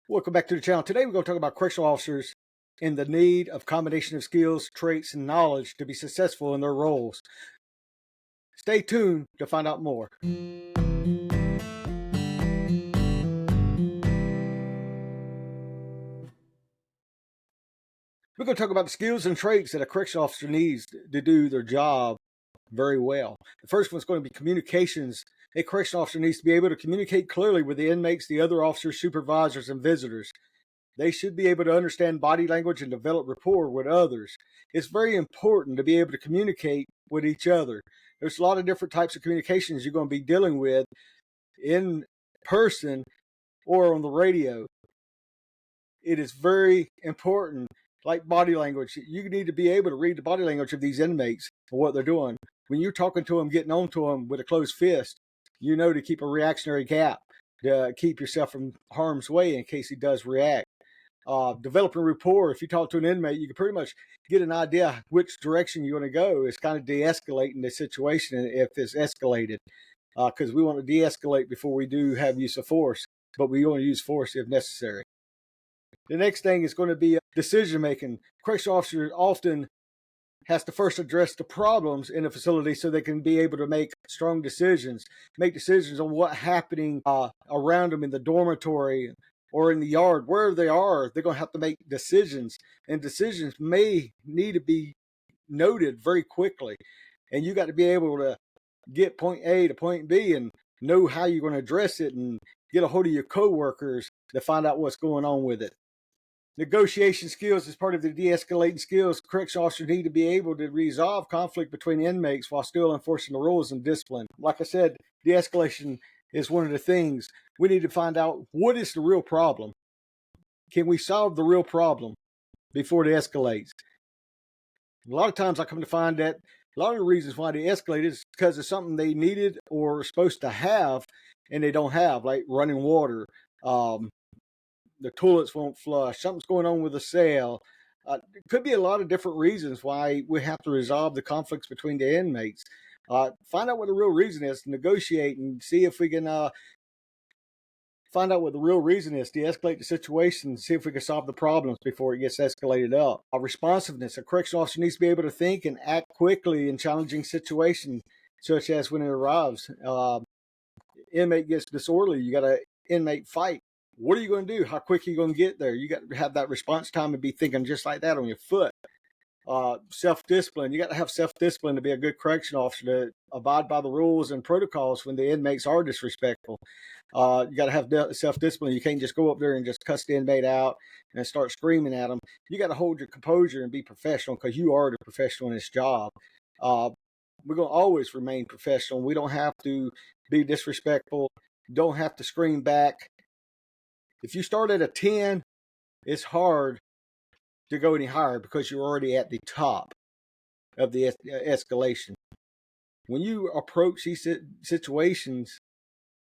Welcome back to the channel. Today we're going to talk about correctional officers and the need of combination of skills, traits, and knowledge to be successful in their roles. Stay tuned to find out more. We're going to talk about the skills and traits that a correctional officer needs to do their job very well. The first one's going to be communications. A correctional officer needs to be able to communicate clearly with the inmates, the other officers, supervisors, and visitors. They should be able to understand body language and develop rapport with others. It's very important to be able to communicate with each other. There's a lot of different types of communications you're going to be dealing with in person or on the radio. It is very important, like body language. You need to be able to read the body language of these inmates and what they're doing. When you're talking to them, getting on to them with a closed fist, you know to keep a reactionary gap, to keep yourself from harm's way in case he does react. Developing rapport. If you talk to an inmate, you can pretty much get an idea which direction you want to go. It's kind of de-escalating the situation if it's escalated, because we want to de-escalate before we do have use of force, but we want to use force if necessary. The next thing is going to be decision making. Correctional officer often has to first address the problems in a facility so they can be able to make strong decisions, make decisions on what's happening around them in the dormitory or in the yard, wherever they are. They're going to have to make decisions, and decisions may need to be noted very quickly. And you got to be able to get point A to point B and know how you're going to address it and get a hold of your coworkers to find out what's going on with it. Negotiation skills is part of the de-escalating skills. Correctional officers need to be able to resolve conflict between inmates while still enforcing the rules and discipline. Like I said, de-escalation is one of the things. We need to find out what is the real problem. Can we solve the real problem before it escalates? A lot of times I come to find that a lot of the reasons why they escalate is because of something they needed or are supposed to have and they don't have, like running water, the toilets won't flush, something's going on with the cell. It could be a lot of different reasons why we have to resolve the conflicts between the inmates. Find out what the real reason is, negotiate, and see if we can find out what the real reason is, de-escalate the situation, see if we can solve the problems before it gets escalated up. Responsiveness. A correctional officer needs to be able to think and act quickly in challenging situations, such as when it arrives. Inmate gets disorderly, you got an inmate fight. What are you going to do? How quick are you going to get there? You got to have that response time and be thinking just like that on your foot. Self-discipline. You got to have self-discipline to be a good correctional officer, to abide by the rules and protocols when the inmates are disrespectful. You got to have self-discipline. You can't just go up there and just cuss the inmate out and start screaming at them. You got to hold your composure and be professional, because you are the professional in this job. We're going to always remain professional. We don't have to be disrespectful. Don't have to scream back. If you start at a 10, it's hard to go any higher because you're already at the top of the escalation. When you approach these situations,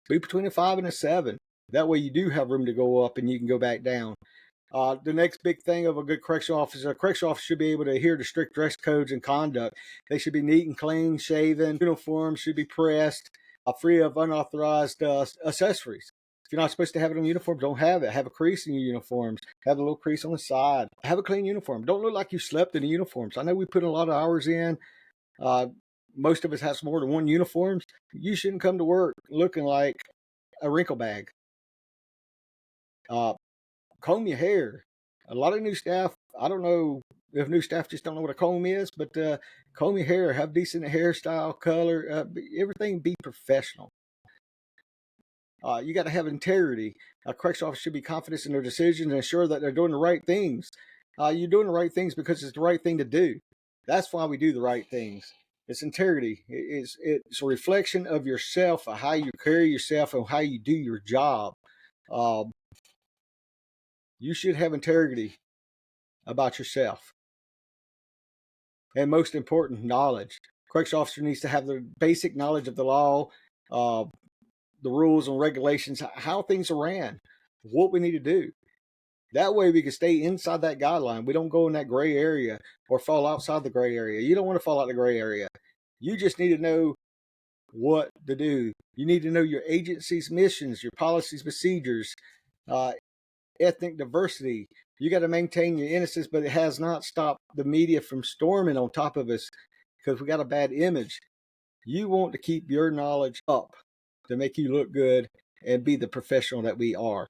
be between a 5 and a 7. That way you do have room to go up and you can go back down. The next big thing of a good correctional officer, a correctional officer should be able to adhere to strict dress codes and conduct. They should be neat and clean, shaven. Uniforms should be pressed, free of unauthorized accessories. If you're not supposed to have it on uniform, don't have it. Have a crease in your uniforms. Have a little crease on the side. Have a clean uniform. Don't look like you slept in the uniforms. I know we put a lot of hours in. Most of us have more than one uniforms. You shouldn't come to work looking like a wrinkle bag. Comb your hair. A lot of new staff, I don't know if new staff just don't know what a comb is, but comb your hair. Have decent hairstyle, color, everything. Be professional. You got to have integrity. A correctional officer should be confident in their decisions and ensure that they're doing the right things. You're doing the right things because it's the right thing to do. That's why we do the right things. It's integrity. It's a reflection of yourself, of how you carry yourself and how you do your job. You should have integrity about yourself. And most important, knowledge. Correctional officer needs to have the basic knowledge of the law, the rules and regulations, how things are ran, what we need to do. That way we can stay inside that guideline. We don't go in that gray area or fall outside the gray area. You don't want to fall out the gray area. You just need to know what to do. You need to know your agency's missions, your policies, procedures. ethnic diversity. You got to maintain your innocence, but it has not stopped the media from storming on top of us because we got a bad image. You want to keep your knowledge up to make you look good and be the professional that we are.